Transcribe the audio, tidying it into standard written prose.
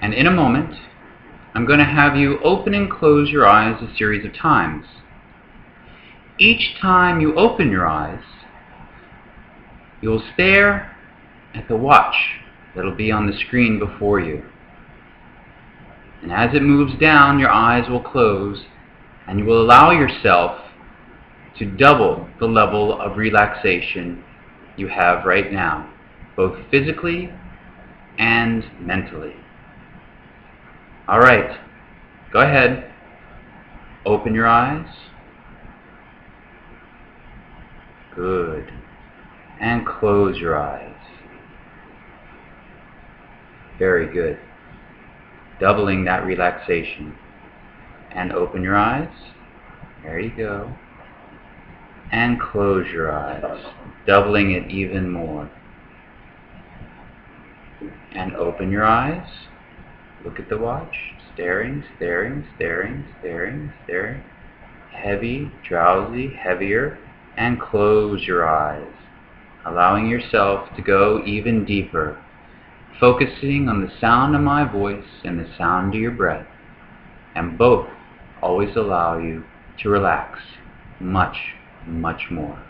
And in a moment, I'm going to have you open and close your eyes a series of times. Each time you open your eyes, you'll stare at the watch that'll be on the screen before you. And as it moves down, your eyes will close, and you will allow yourself to double the level of relaxation you have right now, both physically and mentally. All right, go ahead. Open your eyes. Good. And close your eyes. Very good. Doubling that relaxation. And open your eyes. There you go. And close your eyes, doubling it even more. And open your eyes. Look at the watch. Staring, staring, staring, staring, staring. Heavy, drowsy, heavier. And close your eyes, allowing yourself to go even deeper, focusing on the sound of my voice and the sound of your breath. And both always allow you to relax much, much more.